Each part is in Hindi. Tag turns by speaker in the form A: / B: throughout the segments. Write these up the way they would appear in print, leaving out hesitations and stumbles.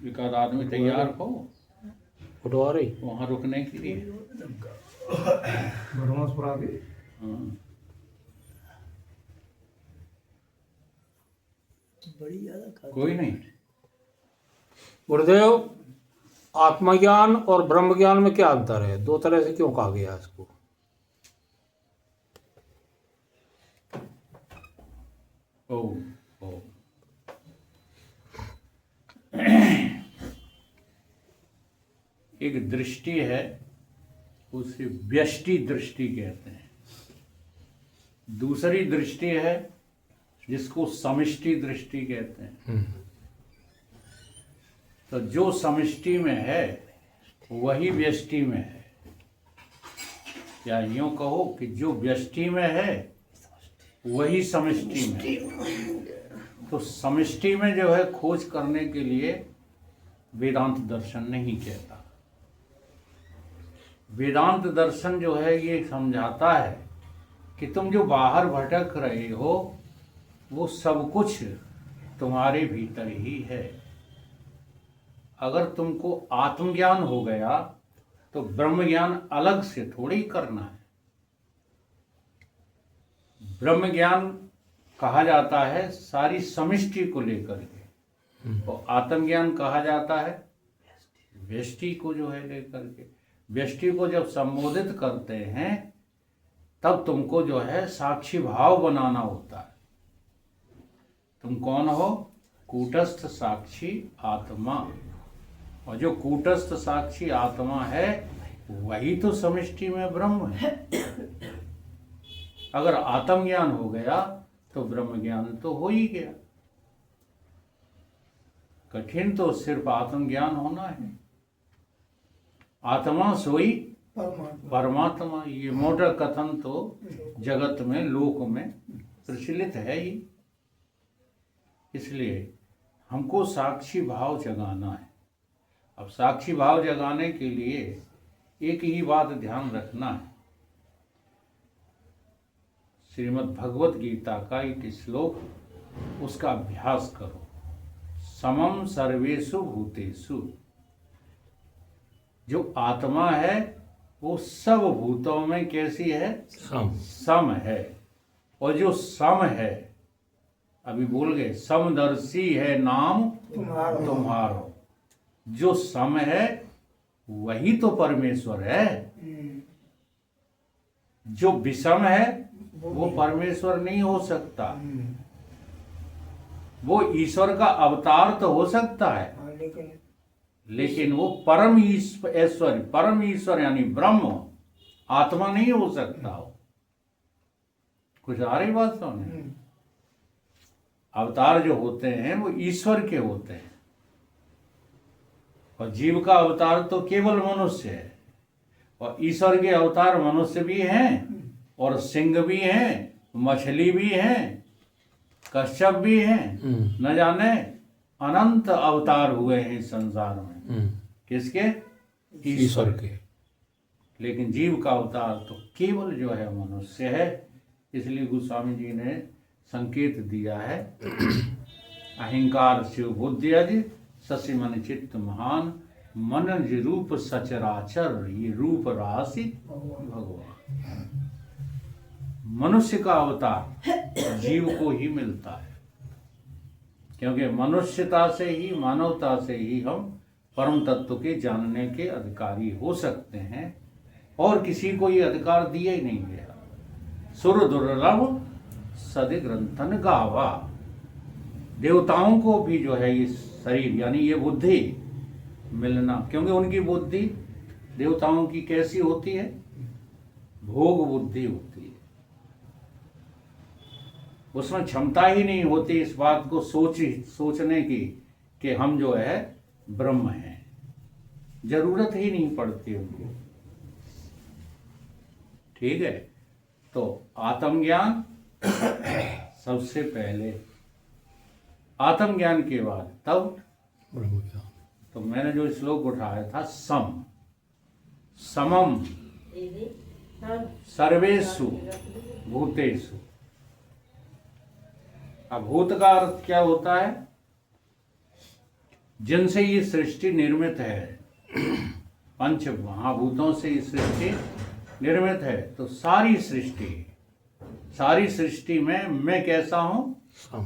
A: एक आध आदमी तैयार हो
B: उठवा रही
A: वहाँ रुकने के लिए।
C: ब्रह्मस्पुर आगे
A: हाँ। कोई नहीं।
B: गुरुदेव, आत्मज्ञान और ब्रह्म ज्ञान में क्या अंतर है? दो तरह से क्यों कहा गया इसको?
A: ओ ओ एक दृष्टि है, उसे व्यष्टि दृष्टि कहते हैं। दूसरी दृष्टि है जिसको समष्टि दृष्टि कहते हैं। तो जो समष्टि में है वही व्यष्टि में है, या यूं कहो कि जो व्यष्टि में है वही समष्टि में है। तो समष्टि में जो है खोज करने के लिए वेदांत दर्शन नहीं कहता। वेदांत दर्शन जो है ये समझाता है कि तुम जो बाहर भटक रहे हो वो सब कुछ तुम्हारे भीतर ही है। अगर तुमको आत्मज्ञान हो गया तो ब्रह्म ज्ञान अलग से थोड़ी करना है। ब्रह्म ज्ञान कहा जाता है सारी समष्टि को लेकर के, और आत्मज्ञान कहा जाता है व्यष्टि को जो है लेकर के। व्यष्टि को जब संबोधित करते हैं तब तुमको जो है साक्षी भाव बनाना होता है। तुम कौन हो? कूटस्थ साक्षी आत्मा। और जो कूटस्थ साक्षी आत्मा है वही तो समष्टि में ब्रह्म है। अगर आत्मज्ञान हो गया तो ब्रह्म ज्ञान तो हो ही गया। कठिन तो सिर्फ आत्मज्ञान होना है। आत्मा सोई परमात्मा, ये मोटा कथन तो जगत में लोक में प्रचलित है ही। इसलिए हमको साक्षी भाव जगाना है। अब साक्षी भाव जगाने के लिए एक ही बात ध्यान रखना है। श्रीमद् भगवत गीता का एक श्लोक, उसका अभ्यास करो। समम सर्वेषु भूतेषु। जो आत्मा है वो सब भूतों में कैसी है? सम है। और जो सम है, अभी बोल गए, समदर्शी है नाम तुम्हारो। जो सम है वही तो परमेश्वर है। जो विषम है वो परमेश्वर नहीं हो सकता। वो ईश्वर का अवतार तो हो सकता है, लेकिन वो परम ईश्वर यानी ब्रह्म आत्मा नहीं हो सकता हो। कुछ आ रही बात समझ? अवतार जो होते हैं वो ईश्वर के होते हैं, और जीव का अवतार तो केवल मनुष्य है। और ईश्वर के अवतार मनुष्य भी हैं, और सिंह भी हैं, मछली भी हैं, कश्यप भी हैं, न जाने अनंत अवतार हुए हैं इस संसार में। किसके? ईश्वर के। लेकिन जीव का अवतार तो केवल जो है मनुष्य है। इसलिए गोस्वामी जी ने संकेत दिया है, अहंकार शिव बुद्धि शशि मन चित्त महान, मन रूप सचराचर ये रूप राशि भगवान। मनुष्य का अवतार जीव को ही मिलता है, क्योंकि मनुष्यता से ही, मानवता से ही हम परम तत्व के जानने के अधिकारी हो सकते हैं, और किसी को ये अधिकार दिया ही नहीं गया। सुर दुर्लभ सदि ग्रंथन गावा। देवताओं को भी जो है ये शरीर यानी ये बुद्धि मिलना, क्योंकि उनकी बुद्धि देवताओं की कैसी होती है? भोग बुद्धि होती है। उसमें क्षमता ही नहीं होती इस बात को सोचने की कि हम जो है ब्रह्म हैं। जरूरत ही नहीं पड़ती उनको। ठीक है, तो आत्मज्ञान सबसे पहले, आत्मज्ञान के बाद तब
B: ब्रह्म ज्ञान।
A: तो मैंने जो श्लोक उठाया था, समम सर्वेषु भूतेषु। अब भूत का अर्थ क्या होता है? जिनसे ये सृष्टि निर्मित है, पंच महाभूतों से ये सृष्टि निर्मित है। तो सारी सृष्टि में मैं कैसा हूं?
B: सम।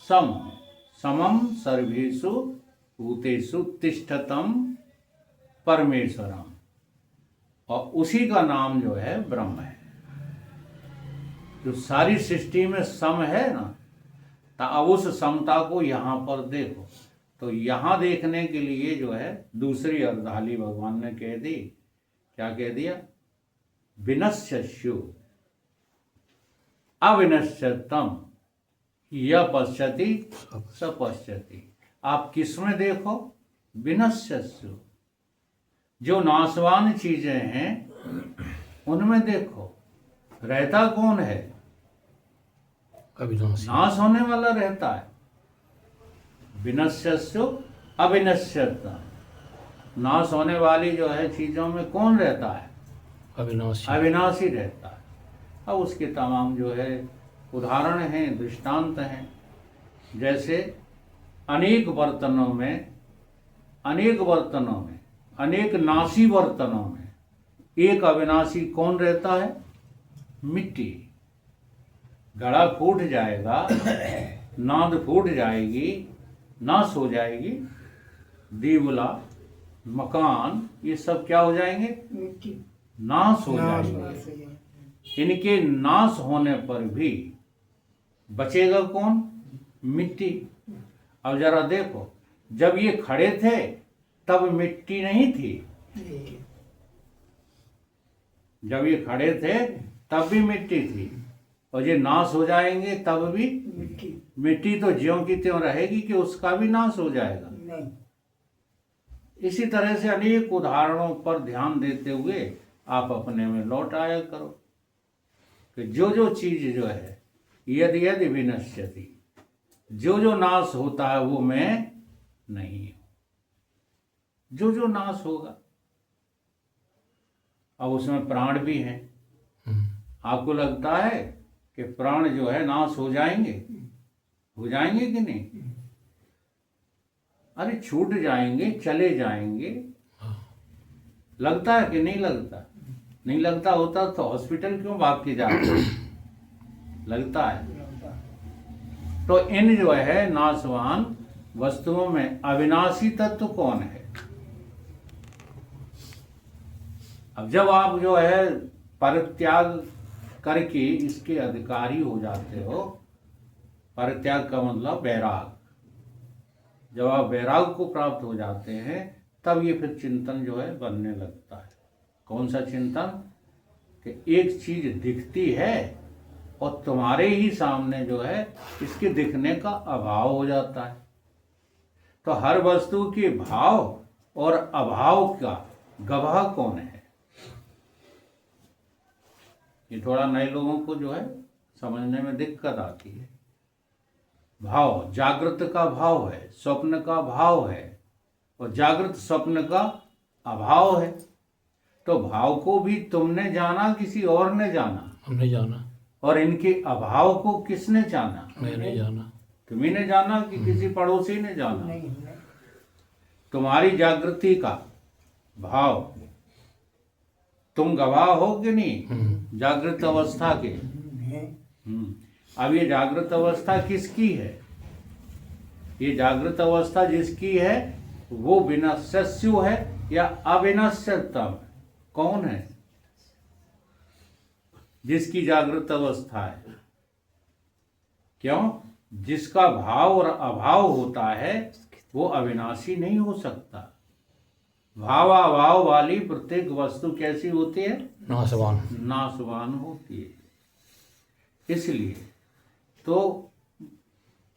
A: सम। समम सर्वेषु भूतेषु तिष्ठतम परमेश्वरम। और उसी का नाम जो है ब्रह्म है। जो सारी सृष्टि में सम है ना, तो अब उस समता को यहाँ पर देखो। तो यहाँ देखने के लिए जो है दूसरी अर्धाली भगवान ने कह दी। क्या कह दिया? विनश्यस्यु अविनश्यतम य पश्यति स पश्यति। आप किस में देखो? विनश्यस्यु, जो नाशवान चीजें हैं उनमें देखो। रहता कौन है?
B: अविनाशी।
A: नाश होने वाला रहता है। विनश्यस्यु अविनश्यतम, नाश होने वाली जो है चीजों में कौन रहता है?
B: अविनाशी।
A: अविनाशी रहता है। अब उसके तमाम जो है उदाहरण हैं, दृष्टांत हैं। जैसे अनेक बर्तनों में अनेक नाशी बर्तनों में एक अविनाशी कौन रहता है? मिट्टी। घड़ा फूट जाएगा, नाद फूट जाएगी, नाश हो जाएगी, दीवला, मकान, ये सब क्या हो जाएंगे? नाश हो जाएंगे। इनके नाश होने पर भी बचेगा कौन? मिट्टी। अब जरा देखो, जब ये खड़े थे तब मिट्टी नहीं थी। जब ये खड़े थे तब भी मिट्टी थी, और ये नाश हो जाएंगे तब भी मिट्टी तो ज्यों की त्यों रहेगी कि उसका भी नाश हो जाएगा? नहीं। इसी तरह से अनेक उदाहरणों पर ध्यान देते हुए आप अपने में लौट आया करो कि जो चीज जो है यदि यदि विनश्यति, जो नाश होता है वो मैं नहीं हूं। जो नाश होगा, अब उसमें प्राण भी हैं। आपको लगता है कि प्राण जो है नाश हो जाएंगे कि नहीं? अरे छूट जाएंगे, चले जाएंगे। लगता है कि नहीं लगता? नहीं लगता होता तो हॉस्पिटल क्यों भाग के जाते? लगता है। तो इन जो है नाशवान वस्तुओं में अविनाशी तत्व कौन है? अब जब आप जो है परित्याग करके इसके अधिकारी हो जाते हो, परित्याग का मतलब वैराग, जब आप वैराग को प्राप्त हो जाते हैं तब ये फिर चिंतन जो है बनने लगता है। कौन सा चिंतन? कि एक चीज दिखती है और तुम्हारे ही सामने जो है इसके दिखने का अभाव हो जाता है। तो हर वस्तु के भाव और अभाव का गवाह कौन है? ये थोड़ा नए लोगों को जो है समझने में दिक्कत आती है। भाव, जागृत का भाव है, स्वप्न का भाव है, और जागृत स्वप्न का अभाव है। तो भाव को भी तुमने जाना, किसी और ने जाना?
B: हमने जाना।
A: और इनके अभाव को किसने जाना?
B: मैंने जाना।
A: तुम्ही ने जाना कि किसी पड़ोसी ने जाना? तुम्हारी जागृति का भाव तुम गवाह हो कि नहीं? जागृत अवस्था के। अब ये जागृत अवस्था किसकी है? ये जागृत अवस्था जिसकी है वो विनश्यस्यु है या अविनश्यतम? कौन है जिसकी जागृत अवस्था है? क्यों? जिसका भाव और अभाव होता है वो अविनाशी नहीं हो सकता। भावाभाव वाली प्रत्येक वस्तु कैसी होती है? नाशवान होती है। इसलिए तो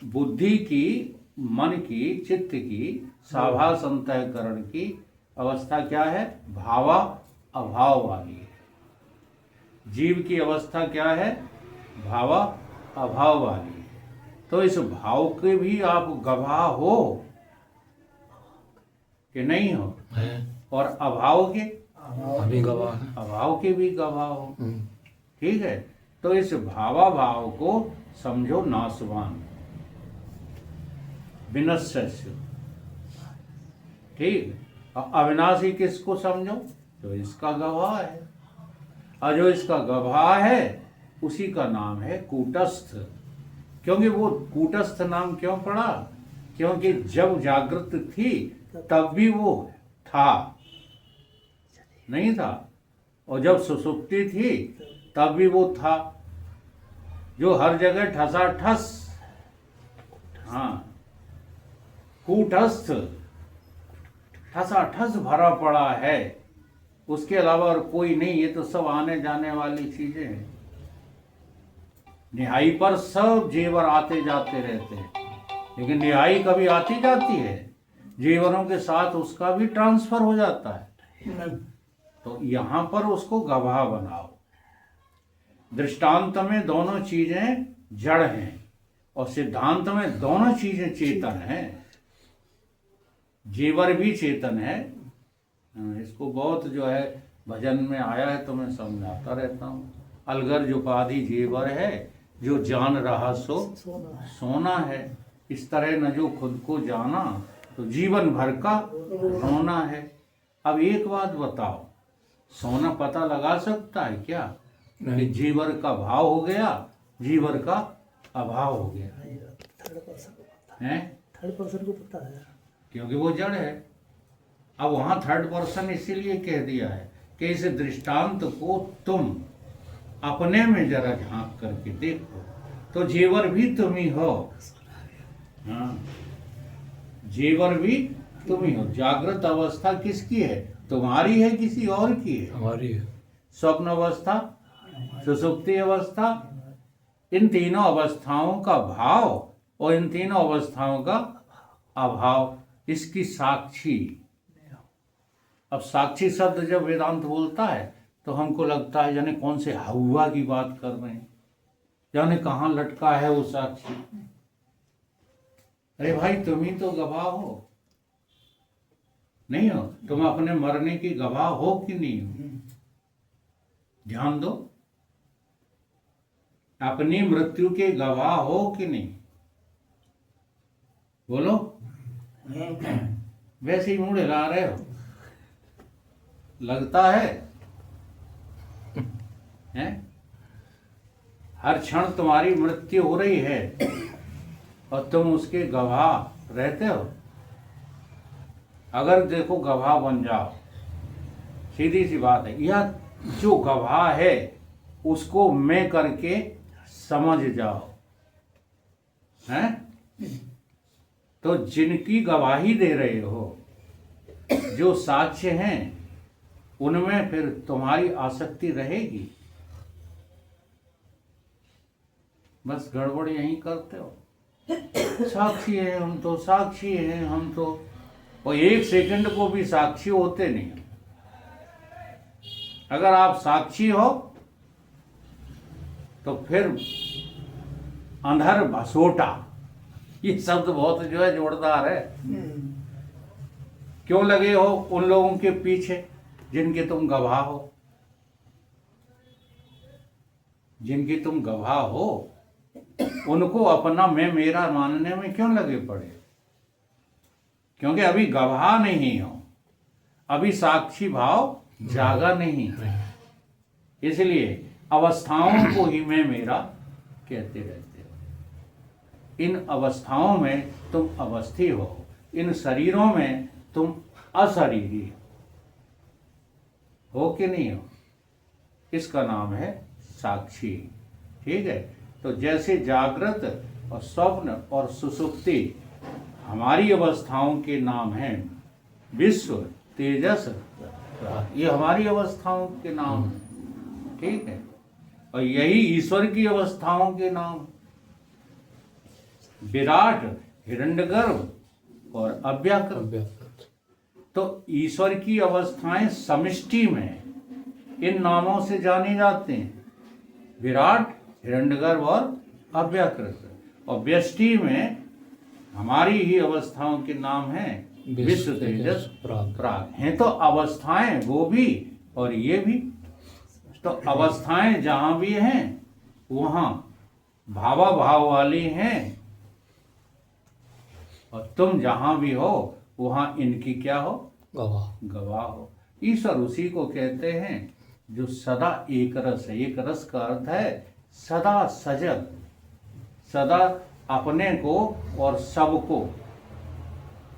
A: बुद्धि की, मन की, चित्त की साभास अंतःकरण की अवस्था क्या है? भावा अभाव वाली है। जीव की अवस्था क्या है? भावा अभाव वाली है। तो इस भाव के भी आप गवाह हो कि नहीं हो? और अभाव के
B: अभी गवाह है।
A: अभाव के भी गवाह हो। ठीक है। तो इस भावाभाव को समझो नाशवान, विनश्यस्यु। ठीक। और अविनाशी किसको समझो? जो इसका गवाह है। और जो इसका गवाह है उसी का नाम है कूटस्थ। क्योंकि वो कूटस्थ नाम क्यों पड़ा? क्योंकि जब जागृत थी तब भी वो था, नहीं था, और जब सुसुप्ति थी तब भी वो था। जो हर जगह ठसाठस, हाँ, कूटस्थ ठसाठस भरा पड़ा है, उसके अलावा और कोई नहीं। ये तो सब आने जाने वाली चीजें हैं। निहाई पर सब जेवर आते जाते रहते हैं, लेकिन निहाई कभी आती जाती है? जेवरों के साथ उसका भी ट्रांसफर हो जाता है। तो यहां पर उसको गवाह बनाओ। दृष्टांत में दोनों चीजें जड़ हैं और सिद्धांत में दोनों चीजें चेतन हैं। जेवर भी चेतन है। इसको बहुत जो है भजन में आया है तो मैं समझाता रहता हूँ। अलगर उपाधि जेवर है, जो जान रहा सो सोना है। इस तरह न जो खुद को जाना तो जीवन भर का रोना है। अब एक बात बताओ, सोना पता लगा सकता है क्या कि जीवर का भाव हो गया, जीवर का अभाव हो गया है?
C: थर्ड पर्सन को पता है,
A: क्योंकि वो जड़ है। अब वहां थर्ड पर्सन इसीलिए कह दिया है कि इस दृष्टांत को तुम अपने में जरा झांक करके देखो तो जेवर भी तुम ही हो। हाँ, जेवर भी तुम ही हो। जागृत अवस्था किसकी है? तुम्हारी है, किसी और की है?
B: हमारी है।
A: स्वप्न अवस्था, सुसुप्ति अवस्था, इन तीनों अवस्थाओं का भाव और इन तीनों अवस्थाओं का अभाव, इसकी साक्षी। अब साक्षी शब्द जब वेदांत बोलता है तो हमको लगता है जाने कौन से हवा की बात कर रहे हैं, जाने कहाँ लटका है वो साक्षी। अरे भाई, तुम ही तो गवाह हो, नहीं हो? तुम अपने मरने की गवाह हो कि नहीं हो? ध्यान दो, अपनी मृत्यु के गवाह हो कि नहीं? बोलो। वैसे ही मुंह हिला रहे हो, लगता है हैं? हर क्षण तुम्हारी मृत्यु हो रही है और तुम उसके गवाह रहते हो। अगर देखो गवाह बन जाओ, सीधी सी बात है, यह जो गवाह है उसको मैं करके समझ जाओ, हैं? तो जिनकी गवाही दे रहे हो, जो साक्ष्य हैं, उनमें फिर तुम्हारी आसक्ति रहेगी। बस गड़बड़ यहीं करते हो। साक्षी है हम तो, साक्षी है हम तो, और एक सेकंड को भी साक्षी होते नहीं। अगर आप साक्षी हो तो फिर अंधर भसोटा, ये शब्द बहुत जो है जोरदार है। क्यों लगे हो उन लोगों के पीछे जिनके तुम गवाह हो? जिनकी तुम गवाह हो उनको अपना मैं मेरा मानने में क्यों लगे पड़े? क्योंकि अभी गवाह नहीं हो, अभी साक्षी भाव जागा नहीं है। इसलिए अवस्थाओं को ही मैं मेरा कहते रहते हो। इन अवस्थाओं में तुम अवस्थी हो, इन शरीरों में तुम अशरीरी हो कि नहीं हो? इसका नाम है साक्षी। ठीक है। तो जैसे जागृत और स्वप्न और सुसुप्ति हमारी अवस्थाओं के नाम हैं, विश्व, तेजस, ये हमारी अवस्थाओं के नाम हैं। ठीक है। और यही ईश्वर की अवस्थाओं के नाम, विराट, हिरण्यगर्भ और अव्याकृत। तो ईश्वर की अवस्थाएं समष्टि में इन नामों से जाने जाते हैं, विराट, हिरण्यगर्भ और अव्याकृत। और व्यष्टि में हमारी ही अवस्थाओं के नाम हैं विश्व, तेजस, प्राग। हैं तो अवस्थाएं वो भी और ये भी। तो अवस्थाएं जहां भी हैं वहां भावा भाव वाली हैं, और तुम जहां भी हो वहाँ इनकी क्या हो?
B: गवाह।
A: गवाह हो। ईश्वर उसी को कहते हैं जो सदा एक रस है। एक रस का अर्थ है सदा सजग, सदा अपने को और सबको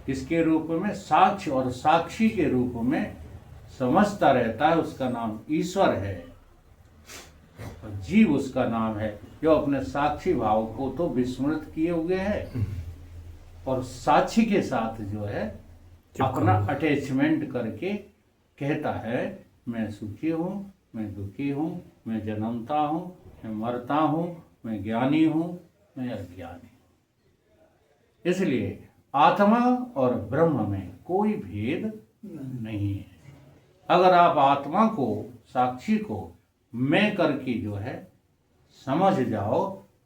A: किसके रूप में? साक्ष्य और साक्षी के रूप में समझता रहता है। उसका नाम ईश्वर है और जीव उसका नाम है, जो अपने साक्षी भाव को तो विस्मृत किए हुए है और साक्षी के साथ जो है अपना अटैचमेंट करके कहता है मैं सुखी हूँ, मैं दुखी हूँ, मैं जन्मता हूँ, मैं मरता हूँ, मैं ज्ञानी हूँ, मैं अज्ञानी हूँ। इसलिए आत्मा और ब्रह्म में कोई भेद नहीं है। अगर आप आत्मा को, साक्षी को मैं करके जो है समझ जाओ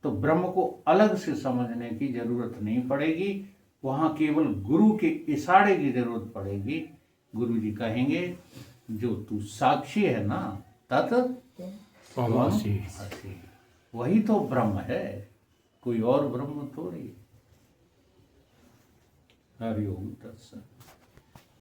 A: तो ब्रह्म को अलग से समझने की जरूरत नहीं पड़ेगी। वहाँ केवल गुरु के इशारे की जरूरत पड़ेगी। गुरु जी कहेंगे जो तू साक्षी है ना तत्
B: त्वमसि।
A: असि। वही तो ब्रह्म है, कोई और ब्रह्म थोड़ी। हरि ओम तत्सत।